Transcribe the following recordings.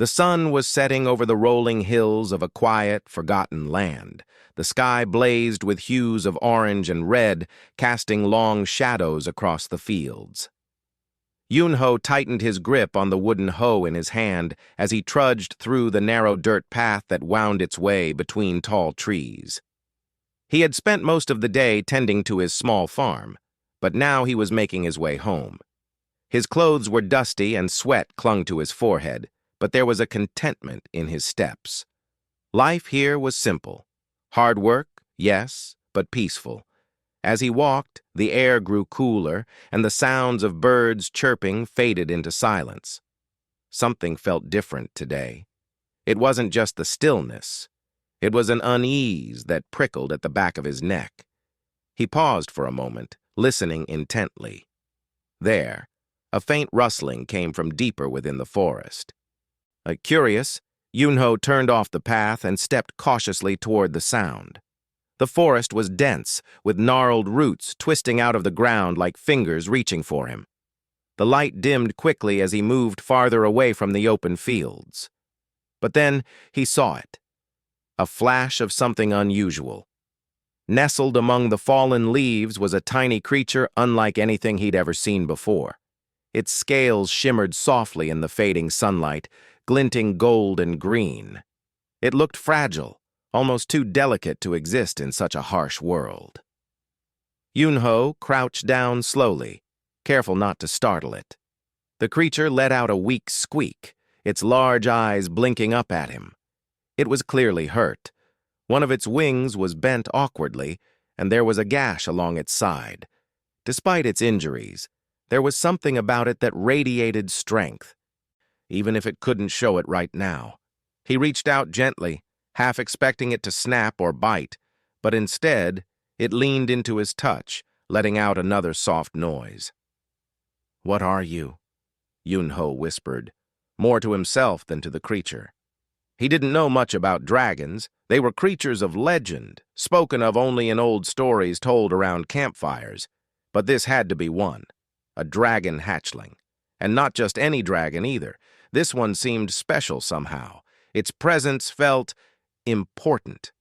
The sun was setting over the rolling hills of a quiet, forgotten land. The sky blazed with hues of orange and red, casting long shadows across the fields. Yunho tightened his grip on the wooden hoe in his hand as he trudged through the narrow dirt path that wound its way between tall trees. He had spent most of the day tending to his small farm, but now he was making his way home. His clothes were dusty and sweat clung to his forehead, but there was a contentment in his steps. Life here was simple. Hard work, yes, but peaceful. As he walked, the air grew cooler, and the sounds of birds chirping faded into silence. Something felt different today. It wasn't just the stillness. It was an unease that prickled at the back of his neck. He paused for a moment, listening intently. There, a faint rustling came from deeper within the forest. Curious, Yunho turned off the path and stepped cautiously toward the sound. The forest was dense, with gnarled roots twisting out of the ground like fingers reaching for him. The light dimmed quickly as he moved farther away from the open fields. But then he saw it. A flash of something unusual. Nestled among the fallen leaves was a tiny creature unlike anything he'd ever seen before. Its scales shimmered softly in the fading sunlight, glinting gold and green. It looked fragile, almost too delicate to exist in such a harsh world. Yunho crouched down slowly, careful not to startle it. The creature let out a weak squeak, its large eyes blinking up at him. It was clearly hurt. One of its wings was bent awkwardly, and there was a gash along its side. Despite its injuries, there was something about it that radiated strength, even if it couldn't show it right now. He reached out gently, half expecting it to snap or bite, but instead, it leaned into his touch, letting out another soft noise. "What are you?" Yunho whispered, more to himself than to the creature. He didn't know much about dragons. They were creatures of legend, spoken of only in old stories told around campfires. But this had to be one, a dragon hatchling. And not just any dragon either. This one seemed special somehow. Its presence felt important.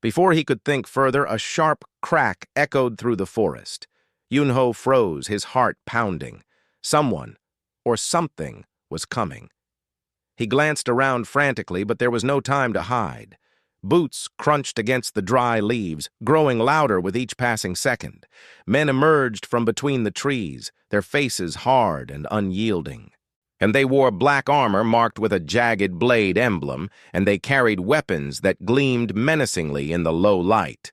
Before he could think further, a sharp crack echoed through the forest. Yunho froze, his heart pounding. Someone, or something, was coming. He glanced around frantically, but there was no time to hide. Boots crunched against the dry leaves, growing louder with each passing second. Men emerged from between the trees, their faces hard and unyielding. And they wore black armor marked with a jagged blade emblem, and they carried weapons that gleamed menacingly in the low light.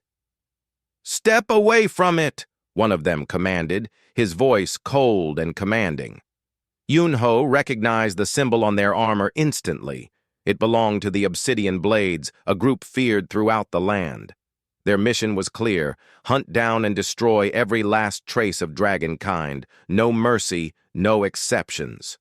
"Step away from it!" one of them commanded, his voice cold and commanding. Yunho recognized the symbol on their armor instantly. It belonged to the Obsidian Blades, a group feared throughout the land. Their mission was clear: hunt down and destroy every last trace of dragonkind. No mercy, no exceptions.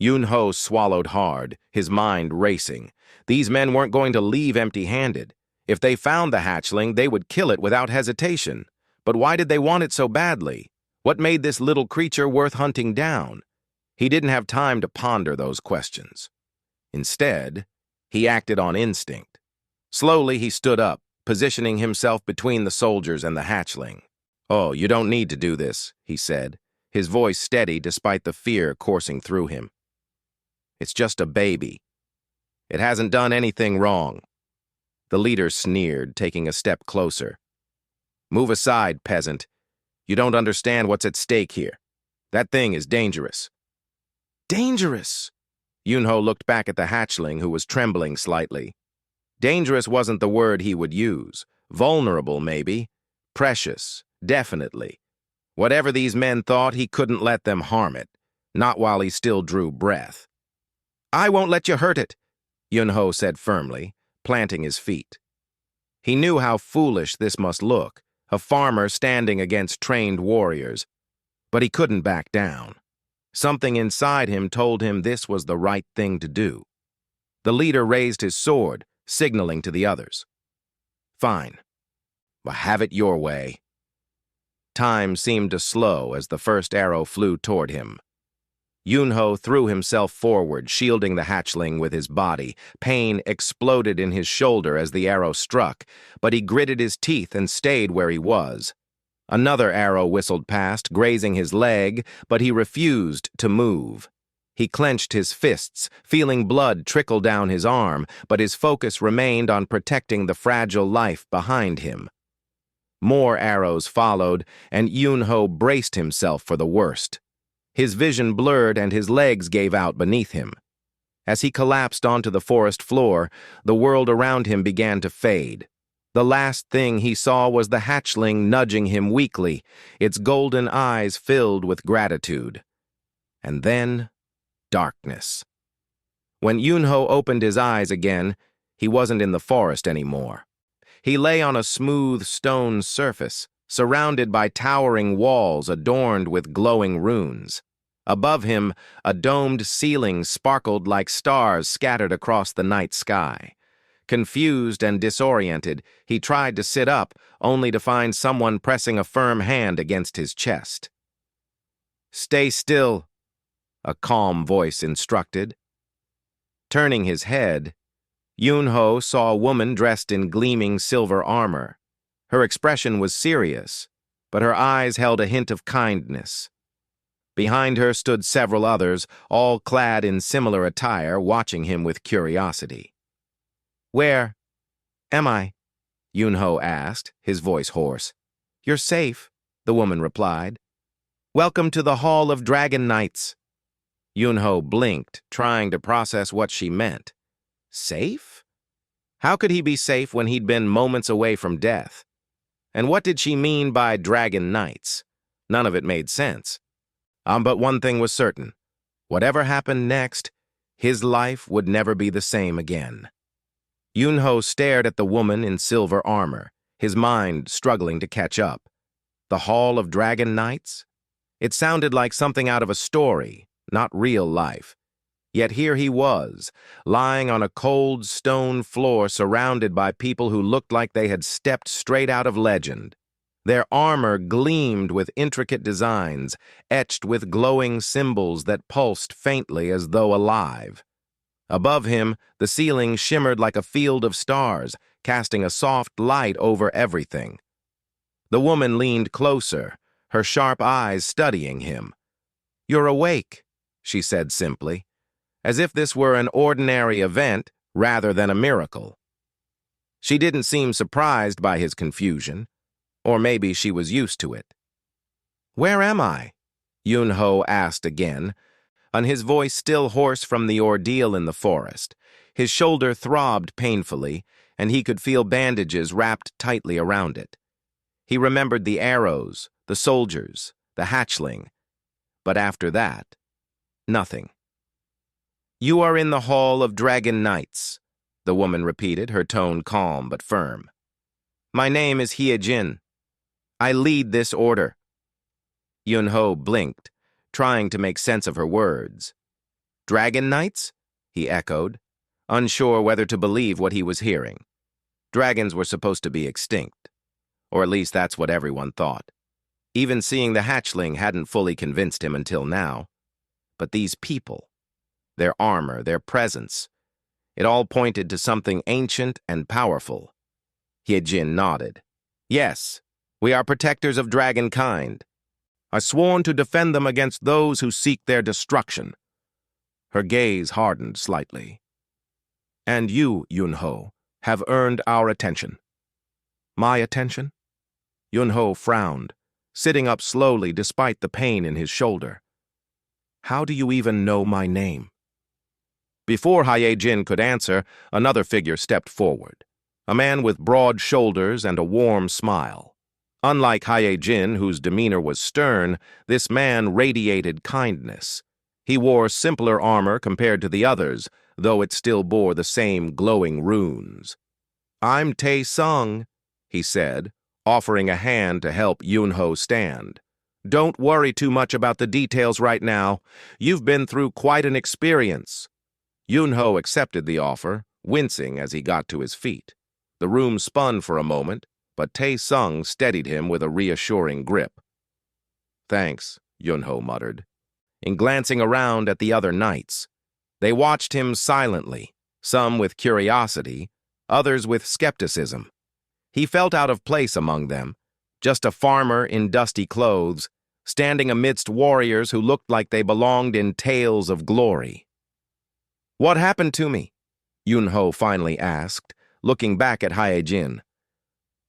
Yunho swallowed hard, his mind racing. These men weren't going to leave empty-handed. If they found the hatchling, they would kill it without hesitation. But why did they want it so badly? What made this little creature worth hunting down? He didn't have time to ponder those questions. Instead, he acted on instinct. Slowly, he stood up, positioning himself between the soldiers and the hatchling. "Oh, you don't need to do this," he said, his voice steady despite the fear coursing through him. "It's just a baby. It hasn't done anything wrong." The leader sneered, taking a step closer. "Move aside, peasant. You don't understand what's at stake here. That thing is dangerous." "Dangerous?" Yunho looked back at the hatchling, who was trembling slightly. Dangerous wasn't the word he would use. Vulnerable, maybe. Precious, definitely. Whatever these men thought, he couldn't let them harm it. Not while he still drew breath. "I won't let you hurt it," Yunho said firmly, planting his feet. He knew how foolish this must look, a farmer standing against trained warriors. But he couldn't back down. Something inside him told him this was the right thing to do. The leader raised his sword, signaling to the others. "Fine. Well, have it your way." Time seemed to slow as the first arrow flew toward him. Yunho threw himself forward, shielding the hatchling with his body. Pain exploded in his shoulder as the arrow struck, but he gritted his teeth and stayed where he was. Another arrow whistled past, grazing his leg, but he refused to move. He clenched his fists, feeling blood trickle down his arm, but his focus remained on protecting the fragile life behind him. More arrows followed, and Yunho braced himself for the worst. His vision blurred and his legs gave out beneath him. As he collapsed onto the forest floor, the world around him began to fade. The last thing he saw was the hatchling nudging him weakly, its golden eyes filled with gratitude. And then, darkness. When Yunho opened his eyes again, he wasn't in the forest anymore. He lay on a smooth stone surface, surrounded by towering walls adorned with glowing runes. Above him, a domed ceiling sparkled like stars scattered across the night sky. Confused and disoriented, he tried to sit up, only to find someone pressing a firm hand against his chest. "Stay still," a calm voice instructed. Turning his head, Yunho saw a woman dressed in gleaming silver armor. Her expression was serious, but her eyes held a hint of kindness. Behind her stood several others, all clad in similar attire, watching him with curiosity. "Where am I?" Yunho asked, his voice hoarse. "You're safe," the woman replied. "Welcome to the Hall of Dragon Knights." Yunho blinked, trying to process what she meant. Safe? How could he be safe when he'd been moments away from death? And what did she mean by Dragon Knights? None of it made sense. But one thing was certain. Whatever happened next, his life would never be the same again. Yunho stared at the woman in silver armor, his mind struggling to catch up. The Hall of Dragon Knights? It sounded like something out of a story, not real life. Yet here he was, lying on a cold stone floor surrounded by people who looked like they had stepped straight out of legend. Their armor gleamed with intricate designs, etched with glowing symbols that pulsed faintly as though alive. Above him, the ceiling shimmered like a field of stars, casting a soft light over everything. The woman leaned closer, her sharp eyes studying him. "You're awake," she said simply, as if this were an ordinary event rather than a miracle. She didn't seem surprised by his confusion, or maybe she was used to it. "Where am I?" Yunho asked again, and his voice still hoarse from the ordeal in the forest. His shoulder throbbed painfully, and he could feel bandages wrapped tightly around it. He remembered the arrows, the soldiers, the hatchling, but after that, nothing. "You are in the Hall of Dragon Knights," the woman repeated, her tone calm but firm. "My name is Hyejin. I lead this order." Yunho blinked, trying to make sense of her words. "Dragon Knights?" he echoed, unsure whether to believe what he was hearing. Dragons were supposed to be extinct, or at least that's what everyone thought. Even seeing the hatchling hadn't fully convinced him until now. But these people, their armor, their presence, it all pointed to something ancient and powerful. Hyejin nodded. "Yes, we are protectors of dragonkind. I sworn to defend them against those who seek their destruction." Her gaze hardened slightly. "And you, Yunho, have earned our attention." "My attention?" Yunho frowned, sitting up slowly despite the pain in his shoulder. "How do you even know my name?" Before Hyejin could answer, another figure stepped forward, a man with broad shoulders and a warm smile. Unlike Hyejin, whose demeanor was stern, this man radiated kindness. He wore simpler armor compared to the others, though it still bore the same glowing runes. "I'm Tae-sung," he said, offering a hand to help Yunho stand. "Don't worry too much about the details right now. You've been through quite an experience." Yunho accepted the offer, wincing as he got to his feet. The room spun for a moment, but Tae-sung steadied him with a reassuring grip. "Thanks," Yunho muttered. in glancing around at the other knights. They watched him silently, some with curiosity, others with skepticism. He felt out of place among them, just a farmer in dusty clothes, standing amidst warriors who looked like they belonged in tales of glory. "What happened to me?" Yunho finally asked, looking back at Hyejin.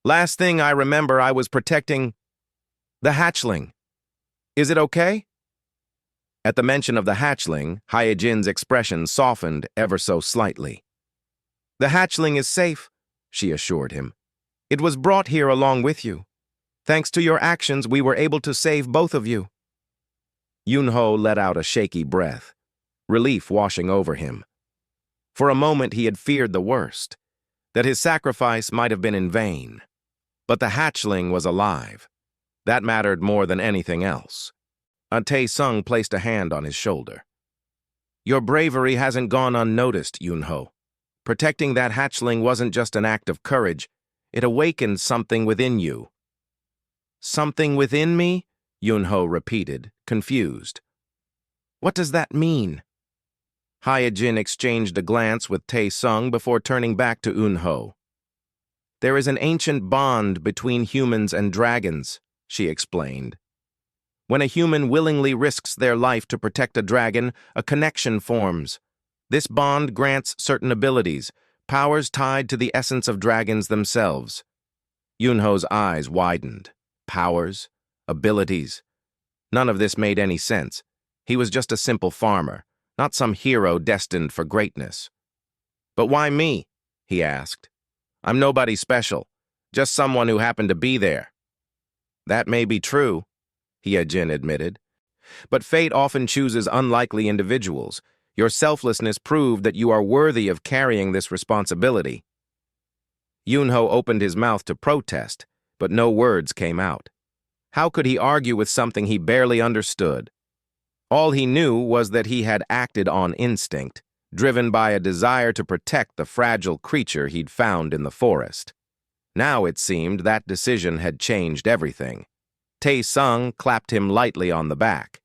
"Last thing I remember, I was protecting the hatchling. Is it okay?" At the mention of the hatchling, Hyejin's expression softened ever so slightly. "The hatchling is safe," she assured him. "It was brought here along with you. Thanks to your actions, we were able to save both of you." Yunho let out a shaky breath, relief washing over him. For a moment he had feared the worst, that his sacrifice might have been in vain. But the hatchling was alive. That mattered more than anything else. Tae-sung placed a hand on his shoulder. "Your bravery hasn't gone unnoticed, Yunho. Protecting that hatchling wasn't just an act of courage. It awakened something within you." "Something within me?" Yunho repeated, confused. "What does that mean?" Hyejin exchanged a glance with Tae-sung before turning back to Yunho. "There is an ancient bond between humans and dragons," she explained. "When a human willingly risks their life to protect a dragon, a connection forms. This bond grants certain abilities, powers tied to the essence of dragons themselves." Yunho's eyes widened. Powers? Abilities? None of this made any sense. He was just a simple farmer, not some hero destined for greatness. "But why me?" he asked. "I'm nobody special, just someone who happened to be there." "That may be true," Hyejin admitted. "But fate often chooses unlikely individuals. Your selflessness proved that you are worthy of carrying this responsibility." Yunho opened his mouth to protest, but no words came out. How could he argue with something he barely understood? All he knew was that he had acted on instinct, driven by a desire to protect the fragile creature he'd found in the forest. Now it seemed that decision had changed everything. Tae-sung clapped him lightly on the back.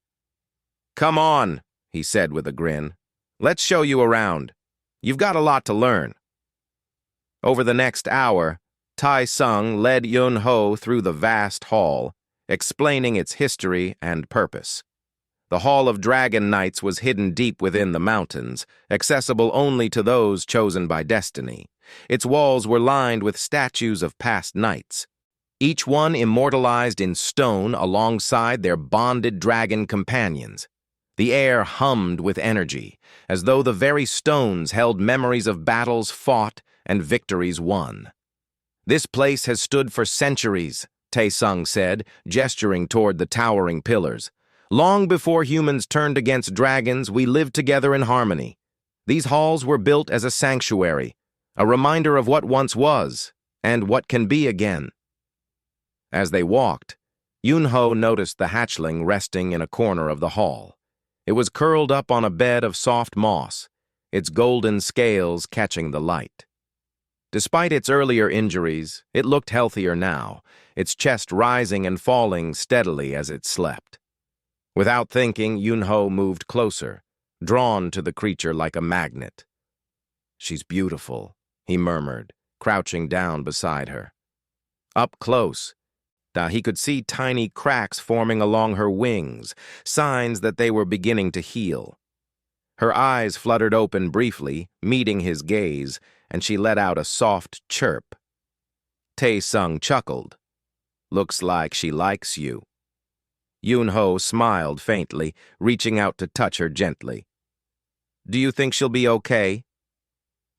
"Come on," he said with a grin. "Let's show you around. You've got a lot to learn." Over the next hour, Tae-sung led Yunho through the vast hall, explaining its history and purpose. The Hall of Dragon Knights was hidden deep within the mountains, accessible only to those chosen by destiny. Its walls were lined with statues of past knights, each one immortalized in stone alongside their bonded dragon companions. The air hummed with energy, as though the very stones held memories of battles fought and victories won. "This place has stood for centuries," Tae-sung said, gesturing toward the towering pillars. "Long before humans turned against dragons, we lived together in harmony. These halls were built as a sanctuary, a reminder of what once was, and what can be again." As they walked, Yunho noticed the hatchling resting in a corner of the hall. It was curled up on a bed of soft moss, its golden scales catching the light. Despite its earlier injuries, it looked healthier now, its chest rising and falling steadily as it slept. Without thinking, Yunho moved closer, drawn to the creature like a magnet. "She's beautiful," he murmured, crouching down beside her. Up close, he could see tiny cracks forming along her wings, signs that they were beginning to heal. Her eyes fluttered open briefly, meeting his gaze, and she let out a soft chirp. Tae-sung chuckled. "Looks like she likes you." Yunho smiled faintly, reaching out to touch her gently. "Do you think she'll be okay?"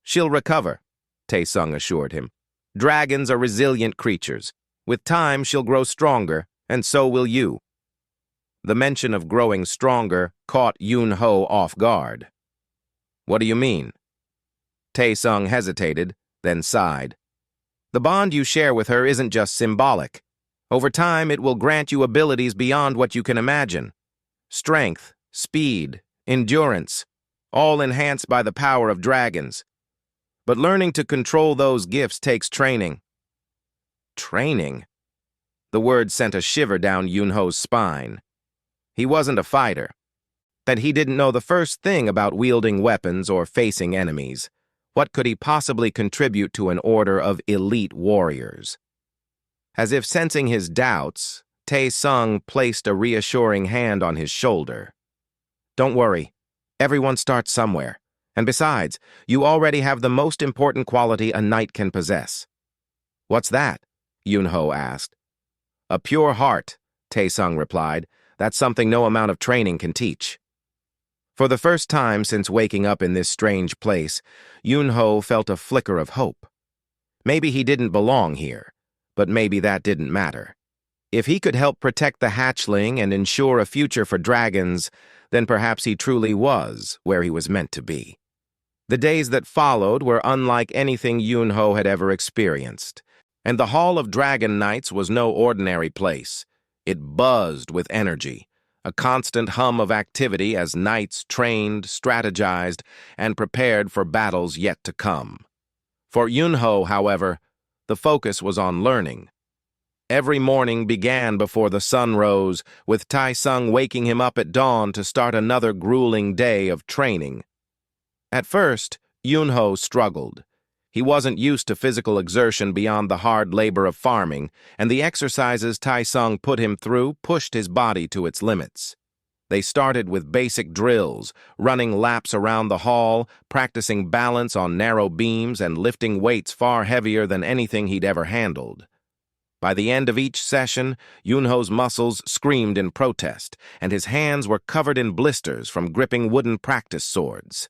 "She'll recover," Tae-sung assured him. "Dragons are resilient creatures. With time, she'll grow stronger, and so will you." The mention of growing stronger caught Yunho off guard. "What do you mean?" Tae-sung hesitated, then sighed. "The bond you share with her isn't just symbolic. Over time, it will grant you abilities beyond what you can imagine. Strength, speed, endurance, all enhanced by the power of dragons. But learning to control those gifts takes training." Training? The word sent a shiver down Yunho's spine. He wasn't a fighter. that he didn't know the first thing about wielding weapons or facing enemies. What could he possibly contribute to an order of elite warriors? As if sensing his doubts, Tae-sung placed a reassuring hand on his shoulder. Don't worry. Everyone starts somewhere. And besides, you already have the most important quality a knight can possess. What's that? Yunho asked. A pure heart, Tae-sung replied. That's something no amount of training can teach. For the first time since waking up in this strange place, Yunho felt a flicker of hope. Maybe he didn't belong here, but maybe that didn't matter. If he could help protect the hatchling and ensure a future for dragons, then perhaps he truly was where he was meant to be. The days that followed were unlike anything Yunho had ever experienced, and the Hall of Dragon Knights was no ordinary place. It buzzed with energy, a constant hum of activity as knights trained, strategized, and prepared for battles yet to come. For Yunho, however, the focus was on learning. Every morning began before the sun rose, with Tae-sung waking him up at dawn to start another grueling day of training. At first, Yunho struggled. He wasn't used to physical exertion beyond the hard labor of farming, and the exercises Tae-sung put him through pushed his body to its limits. They started with basic drills, running laps around the hall, practicing balance on narrow beams, and lifting weights far heavier than anything he'd ever handled. By the end of each session, Yunho's muscles screamed in protest, and his hands were covered in blisters from gripping wooden practice swords.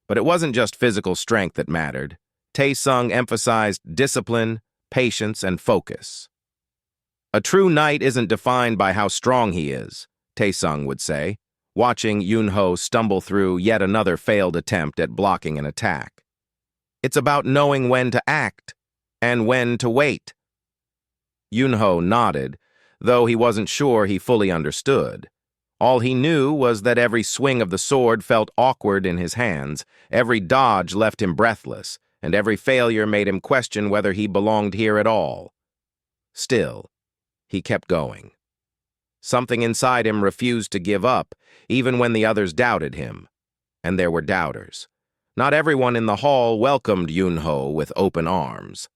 But it wasn't just physical strength that mattered. Tae-sung emphasized discipline, patience, and focus. A true knight isn't defined by how strong he is, Tae-sung would say, watching Yunho stumble through yet another failed attempt at blocking an attack. It's about knowing when to act and when to wait. Yunho nodded, though he wasn't sure he fully understood. All he knew was that every swing of the sword felt awkward in his hands, every dodge left him breathless, and every failure made him question whether he belonged here at all. Still, he kept going. Something inside him refused to give up, even when the others doubted him. And there were doubters. Not everyone in the hall welcomed Yunho with open arms.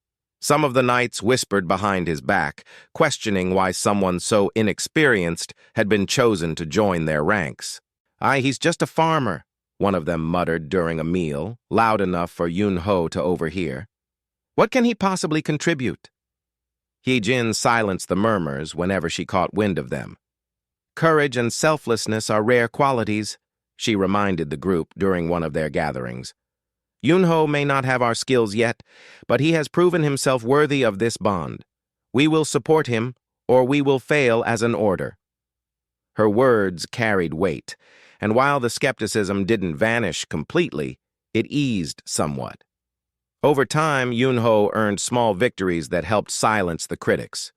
Some of the knights whispered behind his back, questioning why someone so inexperienced had been chosen to join their ranks. He's just a farmer," one of them muttered during a meal, loud enough for Yunho to overhear. "What can he possibly contribute?" Hee-jin silenced the murmurs whenever she caught wind of them. "Courage and selflessness are rare qualities," she reminded the group during one of their gatherings. "Yunho may not have our skills yet, but he has proven himself worthy of this bond. We will support him, or we will fail as an order." Her words carried weight, and while the skepticism didn't vanish completely, it eased somewhat. Over time, Yunho earned small victories that helped silence the critics.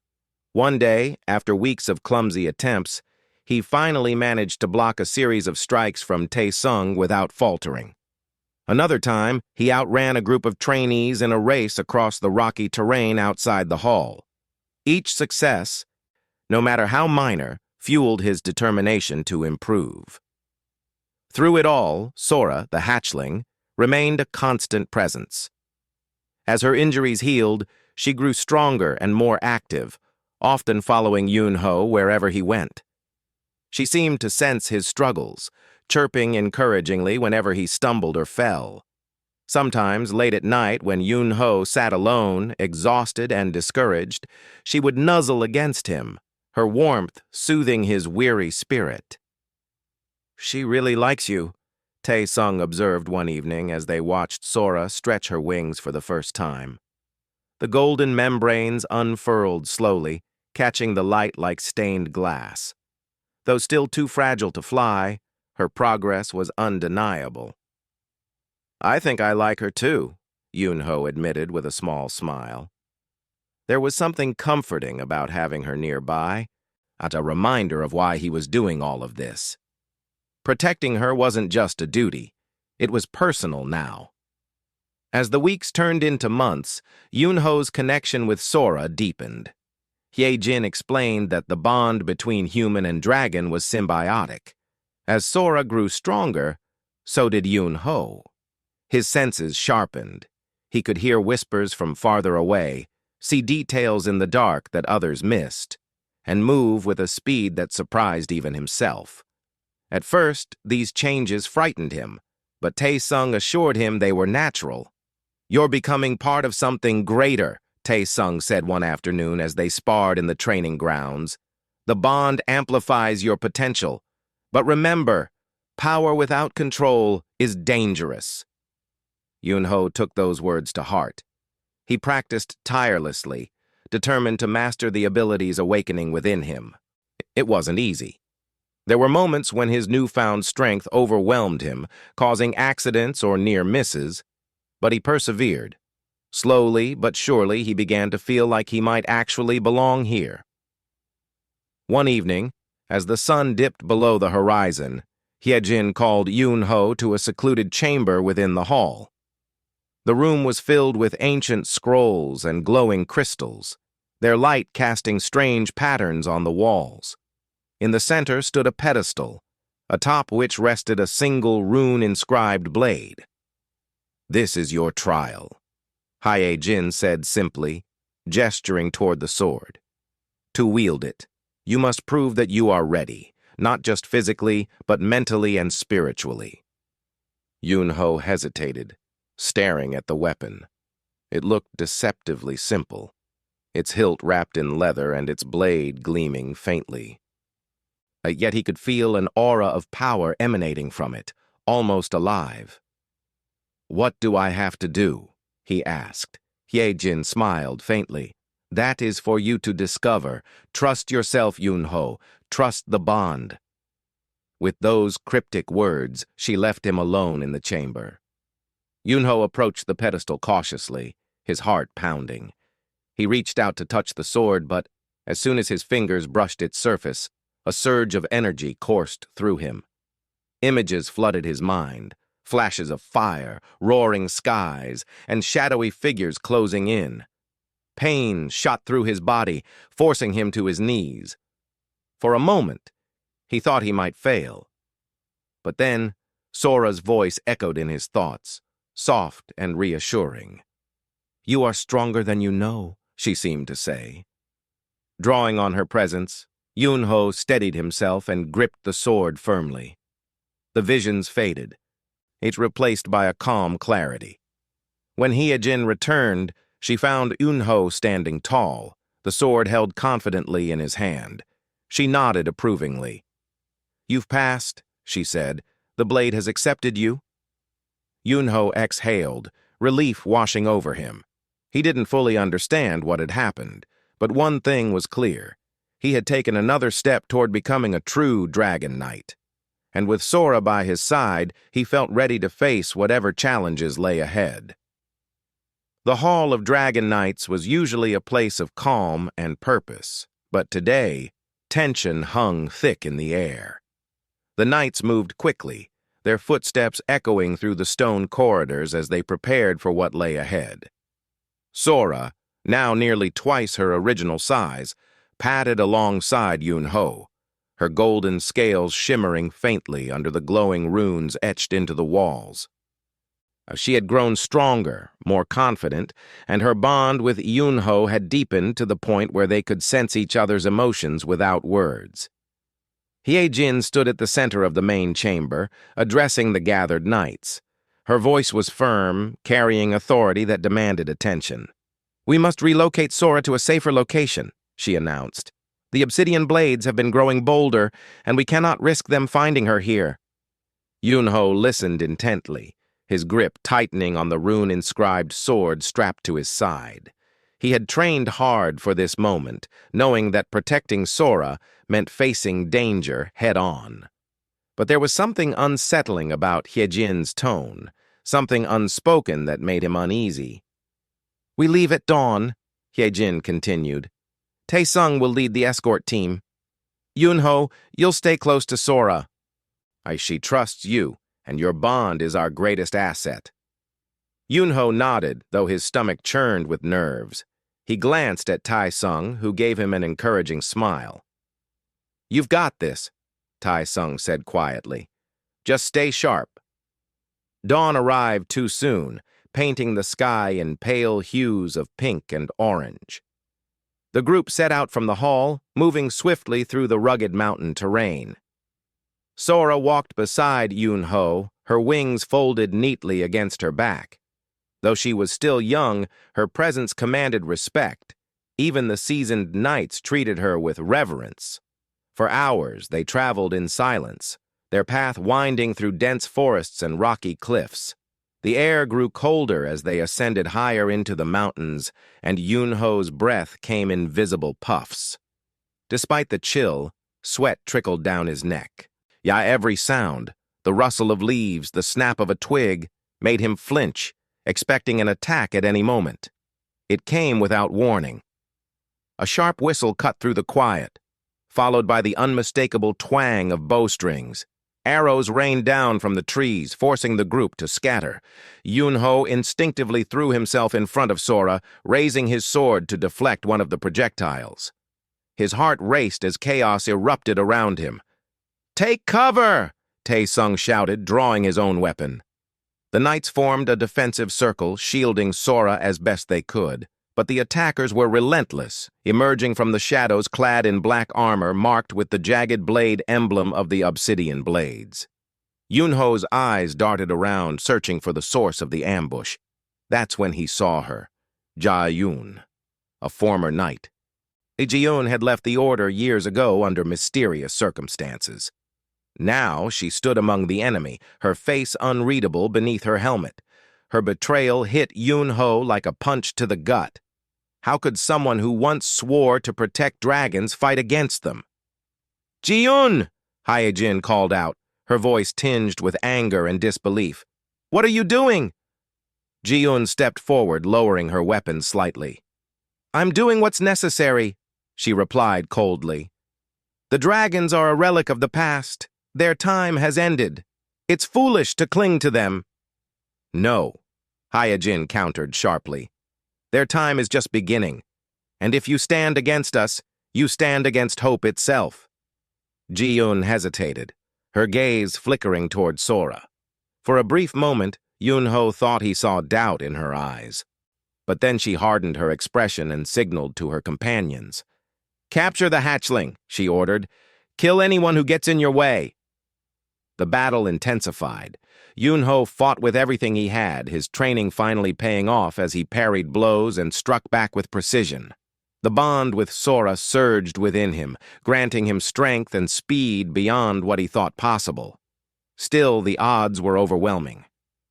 One day, after weeks of clumsy attempts, he finally managed to block a series of strikes from Tae-sung without faltering. Another time, he outran a group of trainees in a race across the rocky terrain outside the hall. Each success, no matter how minor, fueled his determination to improve. Through it all, Sora, the hatchling, remained a constant presence. As her injuries healed, she grew stronger and more active, often following Yunho wherever he went. She seemed to sense his struggles, chirping encouragingly whenever he stumbled or fell. Sometimes, late at night, when Yunho sat alone, exhausted and discouraged, she would nuzzle against him, her warmth soothing his weary spirit. "She really likes you," Tae-sung observed one evening as they watched Sora stretch her wings for the first time. The golden membranes unfurled slowly, catching the light like stained glass. Though still too fragile to fly, her progress was undeniable. "I think I like her too," Yunho admitted with a small smile. There was something comforting about having her nearby, a reminder of why he was doing all of this. Protecting her wasn't just a duty, it was personal now. As the weeks turned into months, Yunho's connection with Sora deepened. Hye-jin explained that the bond between human and dragon was symbiotic. As Sora grew stronger, so did Yun-Ho. His senses sharpened. He could hear whispers from farther away, see details in the dark that others missed, and move with a speed that surprised even himself. At first, these changes frightened him, but Tae-sung assured him they were natural. "You're becoming part of something greater," Tae-sung said one afternoon as they sparred in the training grounds. "The bond amplifies your potential. But remember, power without control is dangerous." Yun-Ho took those words to heart. He practiced tirelessly, determined to master the abilities awakening within him. It wasn't easy. There were moments when his newfound strength overwhelmed him, causing accidents or near misses, but he persevered. Slowly but surely, he began to feel like he might actually belong here. One evening, as the sun dipped below the horizon, Hyejin called Yun-Ho to a secluded chamber within the hall. The room was filled with ancient scrolls and glowing crystals, their light casting strange patterns on the walls. In the center stood a pedestal, atop which rested a single rune-inscribed blade. "This is your trial," Hyejin said simply, gesturing toward the sword. "To wield it, you must prove that you are ready, not just physically, but mentally and spiritually." Yun-Ho hesitated, staring at the weapon. It looked deceptively simple, its hilt wrapped in leather and its blade gleaming faintly. Yet he could feel an aura of power emanating from it, almost alive. "What do I have to do?" he asked. Hyejin smiled faintly. "That is for you to discover. Trust yourself, Yun-Ho. Trust the bond." With those cryptic words, she left him alone in the chamber. Yun-Ho approached the pedestal cautiously, his heart pounding. He reached out to touch the sword, but as soon as his fingers brushed its surface, a surge of energy coursed through him. Images flooded his mind, flashes of fire, roaring skies, and shadowy figures closing in. Pain shot through his body, forcing him to his knees. For a moment, he thought he might fail. But then, Sora's voice echoed in his thoughts, soft and reassuring. "You are stronger than you know," she seemed to say. Drawing on her presence, Yun-Ho steadied himself and gripped the sword firmly. The visions faded, it replaced by a calm clarity. When Hyejin returned, she found Yun-Ho standing tall, the sword held confidently in his hand. She nodded approvingly. "You've passed," she said. "The blade has accepted you." Yun-Ho exhaled, relief washing over him. He didn't fully understand what had happened, but one thing was clear. He had taken another step toward becoming a true Dragon Knight. And with Sora by his side, he felt ready to face whatever challenges lay ahead. The Hall of Dragon Knights was usually a place of calm and purpose, but today, tension hung thick in the air. The knights moved quickly, their footsteps echoing through the stone corridors as they prepared for what lay ahead. Sora, now nearly twice her original size, padded alongside Yun-Ho, her golden scales shimmering faintly under the glowing runes etched into the walls. She had grown stronger, more confident, and her bond with Yun-Ho had deepened to the point where they could sense each other's emotions without words. Hyejin stood at the center of the main chamber, addressing the gathered knights. Her voice was firm, carrying authority that demanded attention. "We must relocate Sora to a safer location," she announced. "The obsidian blades have been growing bolder, and we cannot risk them finding her here." Yun-Ho listened intently, his grip tightening on the rune-inscribed sword strapped to his side. He had trained hard for this moment, knowing that protecting Sora meant facing danger head-on. But there was something unsettling about Hyejin's tone, something unspoken that made him uneasy. "We leave at dawn," Hyejin continued. "Tae-sung will lead the escort team. Yun-Ho, you'll stay close to Sora. She trusts you, and your bond is our greatest asset." Yun-Ho nodded, though his stomach churned with nerves. He glanced at Tae-sung, who gave him an encouraging smile. "You've got this," Tai Sung said quietly. Just stay sharp. Dawn arrived too soon, painting the sky in pale hues of pink and orange. The group set out from the hall, moving swiftly through the rugged mountain terrain. Sora walked beside Yun-Ho, her wings folded neatly against her back. Though she was still young, her presence commanded respect. Even the seasoned knights treated her with reverence. For hours, they traveled in silence, their path winding through dense forests and rocky cliffs. The air grew colder as they ascended higher into the mountains, and Yun-Ho's breath came in visible puffs. Despite the chill, sweat trickled down his neck. Every sound, the rustle of leaves, the snap of a twig, made him flinch, expecting an attack at any moment. It came without warning. A sharp whistle cut through the quiet, followed by the unmistakable twang of bowstrings. Arrows rained down from the trees, forcing the group to scatter. Yun-Ho instinctively threw himself in front of Sora, raising his sword to deflect one of the projectiles. His heart raced as chaos erupted around him. "Take cover!" Tai Sung shouted, drawing his own weapon. The knights formed a defensive circle, shielding Sora as best they could. But the attackers were relentless, emerging from the shadows clad in black armor marked with the jagged blade emblem of the obsidian blades. Yun-Ho's eyes darted around, searching for the source of the ambush. That's when he saw her, Ja-Yun, a former knight. Ja-Yun had left the order years ago under mysterious circumstances. Now she stood among the enemy, her face unreadable beneath her helmet. Her betrayal hit Yun-Ho like a punch to the gut. How could someone who once swore to protect dragons fight against them? "Ji-Yun!" Hyejin called out, her voice tinged with anger and disbelief. "What are you doing?" Ji-Yun stepped forward, lowering her weapon slightly. "I'm doing what's necessary," she replied coldly. "The dragons are a relic of the past. Their time has ended. It's foolish to cling to them." "No," Hyejin countered sharply. "Their time is just beginning, and if you stand against us, you stand against hope itself." Ji-Yun hesitated, her gaze flickering toward Sora. For a brief moment, Yun-Ho thought he saw doubt in her eyes. But then she hardened her expression and signaled to her companions. "Capture the hatchling," she ordered. "Kill anyone who gets in your way." The battle intensified. Yun-Ho fought with everything he had, his training finally paying off as he parried blows and struck back with precision. The bond with Sora surged within him, granting him strength and speed beyond what he thought possible. Still, the odds were overwhelming.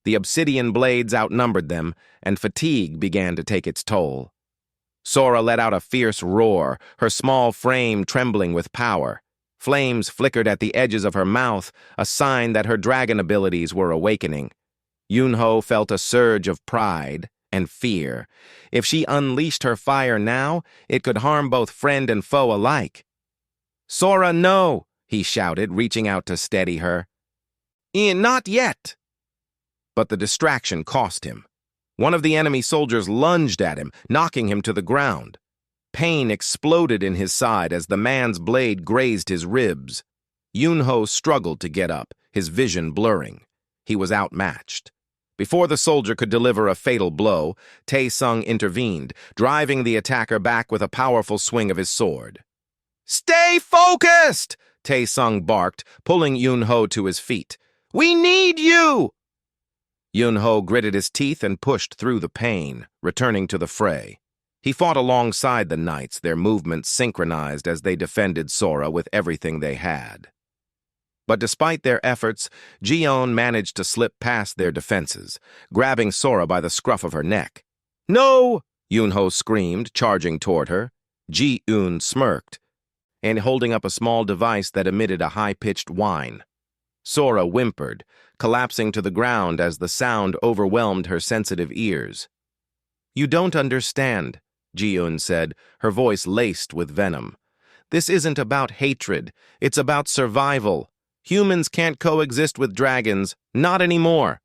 The obsidian blades outnumbered them, and fatigue began to take its toll. Sora let out a fierce roar, her small frame trembling with power. Flames flickered at the edges of her mouth, a sign that her dragon abilities were awakening. Yun-Ho felt a surge of pride and fear. If she unleashed her fire now, it could harm both friend and foe alike. "Sora, no!" he shouted, reaching out to steady her. "Not yet!" But the distraction cost him. One of the enemy soldiers lunged at him, knocking him to the ground. Pain exploded in his side as the man's blade grazed his ribs. Yun-Ho struggled to get up, his vision blurring. He was outmatched. Before the soldier could deliver a fatal blow, Tai Sung intervened, driving the attacker back with a powerful swing of his sword. "Stay focused!" Tai Sung barked, pulling Yun-Ho to his feet. "We need you!" Yun-Ho gritted his teeth and pushed through the pain, returning to the fray. He fought alongside the knights, their movements synchronized as they defended Sora with everything they had. But despite their efforts, Ji-Yun managed to slip past their defenses, grabbing Sora by the scruff of her neck. "No!" Yun-Ho screamed, charging toward her. Ji-Yun smirked, and holding up a small device that emitted a high-pitched whine. Sora whimpered, collapsing to the ground as the sound overwhelmed her sensitive ears. "You don't understand," Ji-Yun said, her voice laced with venom. "This isn't about hatred, it's about survival. Humans can't coexist with dragons, not anymore."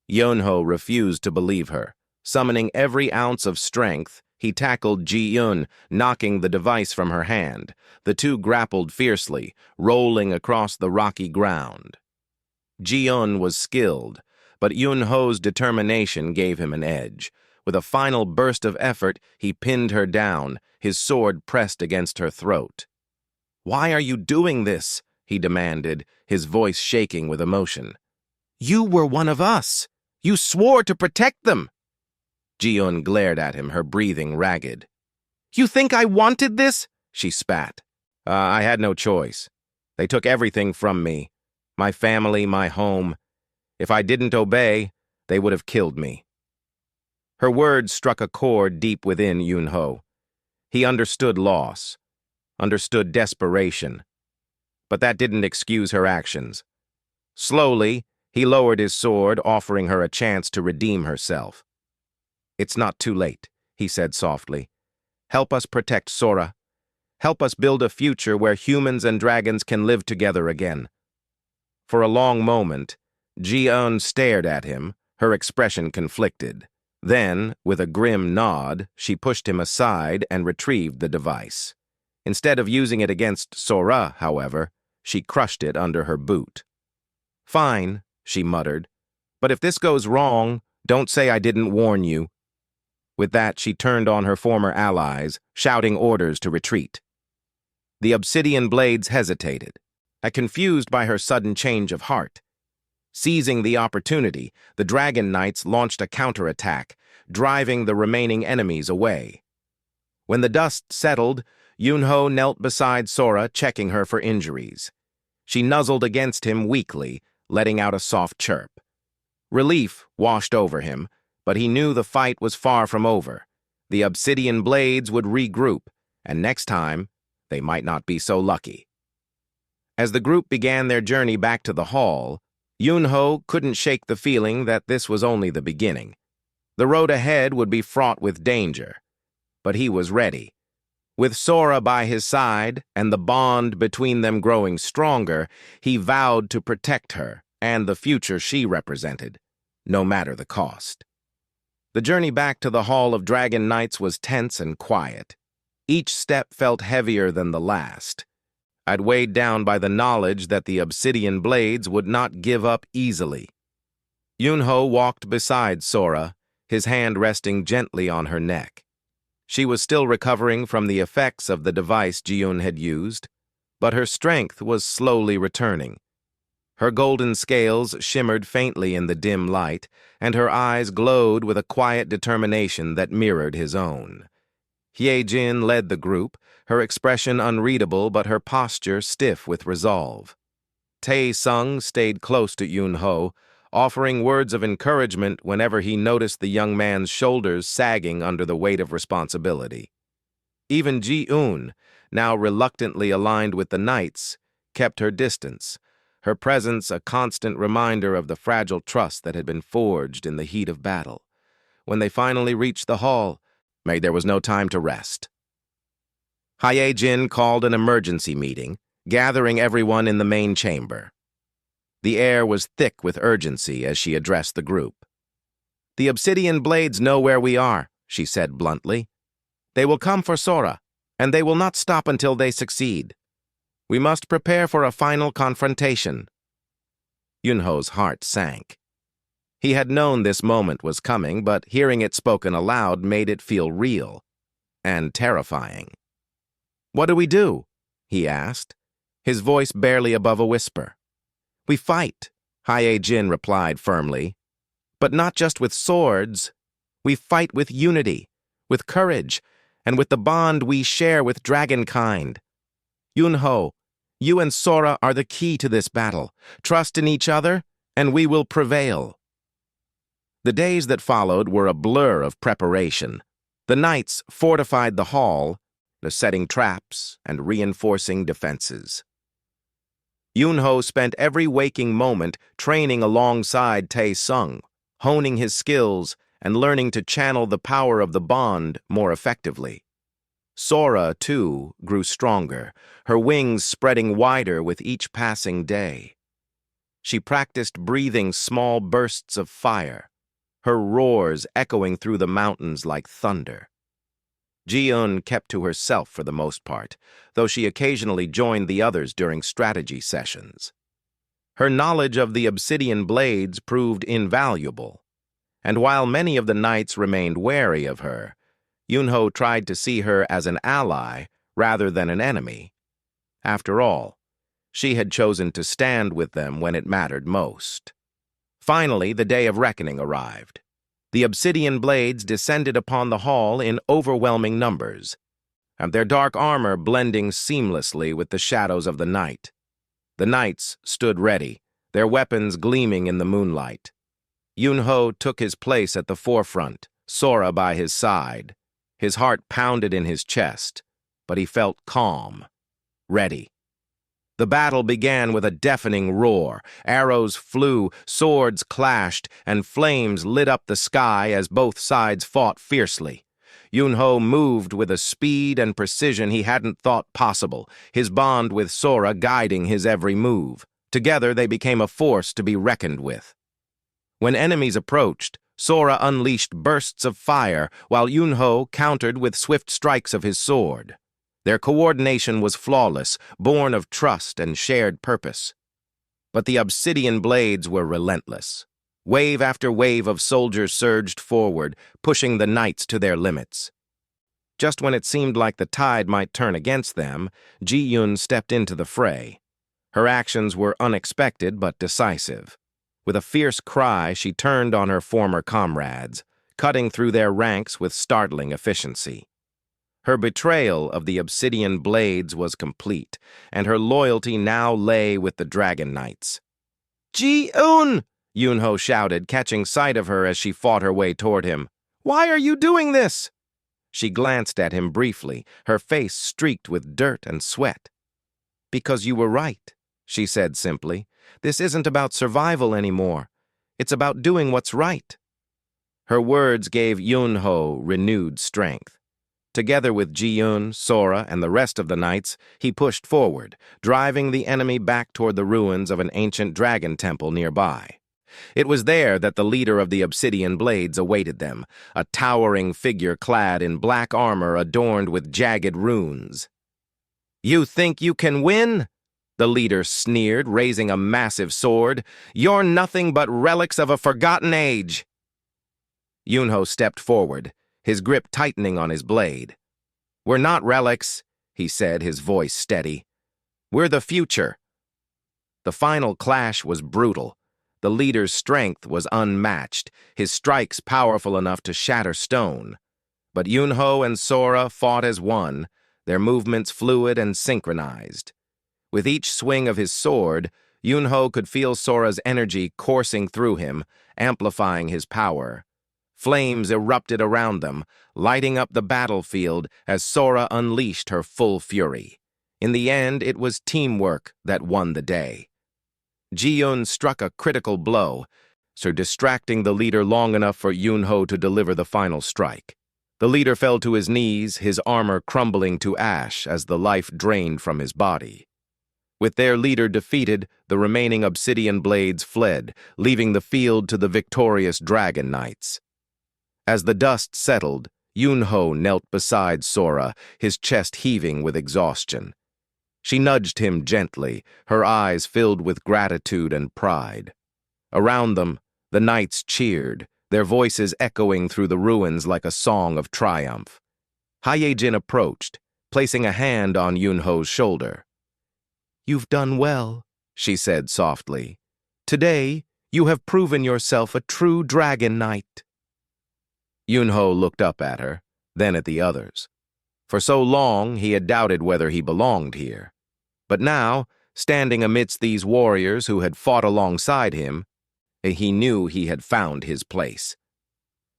Yun-Ho refused to believe her. Summoning every ounce of strength, He tackled Ji-eun, knocking the device from her hand. The two grappled fiercely, rolling across the rocky ground. Ji-eun was skilled, but Yun-ho's determination gave him an edge. With a final burst of effort, he pinned her down, his sword pressed against her throat. "Why are you doing this?" he demanded, his voice shaking with emotion. "You were one of us. You swore to protect them." Ji-eun glared at him, her breathing ragged. "You think I wanted this?" she spat. I had no choice. They took everything from me. My family, my home. If I didn't obey, they would have killed me." Her words struck a chord deep within Yun-ho. He understood loss, understood desperation. But that didn't excuse her actions. Slowly, he lowered his sword, offering her a chance to redeem herself. "It's not too late," he said softly. "Help us protect Sora. Help us build a future where humans and dragons can live together again." For a long moment, Ji-eun stared at him, her expression conflicted. Then, with a grim nod, she pushed him aside and retrieved the device. Instead of using it against Sora, however, she crushed it under her boot. "Fine," she muttered, "but if this goes wrong, don't say I didn't warn you." With that, she turned on her former allies, shouting orders to retreat. The obsidian blades hesitated, confused by her sudden change of heart. Seizing the opportunity, the Dragon Knights launched a counterattack, driving the remaining enemies away. When the dust settled, Yun-ho knelt beside Sora, checking her for injuries. She nuzzled against him weakly, letting out a soft chirp. Relief washed over him, but he knew the fight was far from over. The obsidian blades would regroup, and next time, they might not be so lucky. As the group began their journey back to the hall, Yun-ho couldn't shake the feeling that this was only the beginning. The road ahead would be fraught with danger, but he was ready. With Sora by his side and the bond between them growing stronger, he vowed to protect her and the future she represented, no matter the cost. The journey back to the Hall of Dragon Knights was tense and quiet. Each step felt heavier than the last. I'd weighed down by the knowledge that the obsidian blades would not give up easily. Yun-ho walked beside Sora, his hand resting gently on her neck. She was still recovering from the effects of the device Ji-eun had used, but her strength was slowly returning. Her golden scales shimmered faintly in the dim light, and her eyes glowed with a quiet determination that mirrored his own. Hye-jin led the group, her expression unreadable but her posture stiff with resolve. Tae-sung stayed close to Yun-ho, offering words of encouragement whenever he noticed the young man's shoulders sagging under the weight of responsibility. Even Ji-eun, now reluctantly aligned with the knights, kept her distance, her presence a constant reminder of the fragile trust that had been forged in the heat of battle. When they finally reached the hall, there was no time to rest. Hye-jin called an emergency meeting, gathering everyone in the main chamber. The air was thick with urgency as she addressed the group. "The obsidian blades know where we are," she said bluntly. "They will come for Sora, and they will not stop until they succeed. We must prepare for a final confrontation." Yun-ho's heart sank. He had known this moment was coming, but hearing it spoken aloud made it feel real and terrifying. "What do we do?" he asked, his voice barely above a whisper. "We fight," Hye-jin replied firmly. "But not just with swords. We fight with unity, with courage, and with the bond we share with dragonkind. Yun-ho, you and Sora are the key to this battle. Trust in each other, and we will prevail." The days that followed were a blur of preparation. The knights fortified the hall, setting traps and reinforcing defenses. Yun-ho spent every waking moment training alongside Tae-sung, honing his skills and learning to channel the power of the bond more effectively. Sora, too, grew stronger, her wings spreading wider with each passing day. She practiced breathing small bursts of fire, her roars echoing through the mountains like thunder. Ji-eun kept to herself for the most part, though she occasionally joined the others during strategy sessions. Her knowledge of the obsidian blades proved invaluable, and while many of the knights remained wary of her, Yunho tried to see her as an ally rather than an enemy. After all, she had chosen to stand with them when it mattered most. Finally, the day of reckoning arrived. The obsidian blades descended upon the hall in overwhelming numbers, and their dark armor blending seamlessly with the shadows of the night. The knights stood ready, their weapons gleaming in the moonlight. Yunho took his place at the forefront, Sora by his side. His heart pounded in his chest, but he felt calm, ready. The battle began with a deafening roar. Arrows flew, swords clashed, and flames lit up the sky as both sides fought fiercely. Yunho moved with a speed and precision he hadn't thought possible, his bond with Sora guiding his every move. Together they became a force to be reckoned with. When enemies approached, Sora unleashed bursts of fire, while Yunho countered with swift strikes of his sword. Their coordination was flawless, born of trust and shared purpose. But the obsidian blades were relentless. Wave after wave of soldiers surged forward, pushing the knights to their limits. Just when it seemed like the tide might turn against them, Ji-eun stepped into the fray. Her actions were unexpected but decisive. With a fierce cry, she turned on her former comrades, cutting through their ranks with startling efficiency. Her betrayal of the obsidian blades was complete, and her loyalty now lay with the Dragon Knights. "Ji-eun!" Yunho shouted, catching sight of her as she fought her way toward him. "Why are you doing this?" She glanced at him briefly, her face streaked with dirt and sweat. "Because you were right," she said simply. "This isn't about survival anymore. It's about doing what's right." Her words gave Yunho renewed strength. Together with Ji-eun, Sora, and the rest of the knights, he pushed forward, driving the enemy back toward the ruins of an ancient dragon temple nearby. It was there that the leader of the obsidian blades awaited them, a towering figure clad in black armor adorned with jagged runes. "You think you can win?" the leader sneered, raising a massive sword. "You're nothing but relics of a forgotten age." Yunho stepped forward, his grip tightening on his blade. "We're not relics," he said, his voice steady. "We're the future." The final clash was brutal. The leader's strength was unmatched, his strikes powerful enough to shatter stone. But Yunho and Sora fought as one, their movements fluid and synchronized. With each swing of his sword, Yunho could feel Sora's energy coursing through him, amplifying his power. Flames erupted around them, lighting up the battlefield as Sora unleashed her full fury. In the end, it was teamwork that won the day. Ji-eun struck a critical blow, distracting the leader long enough for Yunho to deliver the final strike. The leader fell to his knees, his armor crumbling to ash as the life drained from his body. With their leader defeated, the remaining obsidian blades fled, leaving the field to the victorious Dragon Knights. As the dust settled, Yunho knelt beside Sora, his chest heaving with exhaustion. She nudged him gently, her eyes filled with gratitude and pride. Around them, the knights cheered, their voices echoing through the ruins like a song of triumph. Hae-jin approached, placing a hand on Yunho's shoulder. "You've done well," she said softly. "Today, you have proven yourself a true Dragon Knight." Yunho looked up at her, then at the others. For so long, he had doubted whether he belonged here. But now, standing amidst these warriors who had fought alongside him, he knew he had found his place.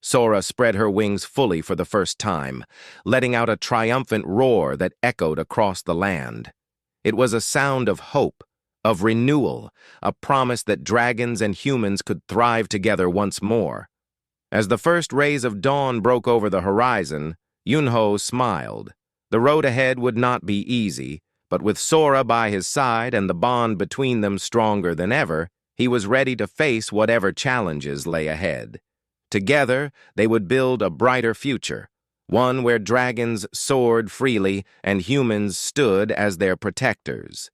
Sora spread her wings fully for the first time, letting out a triumphant roar that echoed across the land. It was a sound of hope, of renewal, a promise that dragons and humans could thrive together once more. As the first rays of dawn broke over the horizon, Yunho smiled. The road ahead would not be easy, but with Sora by his side and the bond between them stronger than ever, he was ready to face whatever challenges lay ahead. Together, they would build a brighter future, one where dragons soared freely and humans stood as their protectors.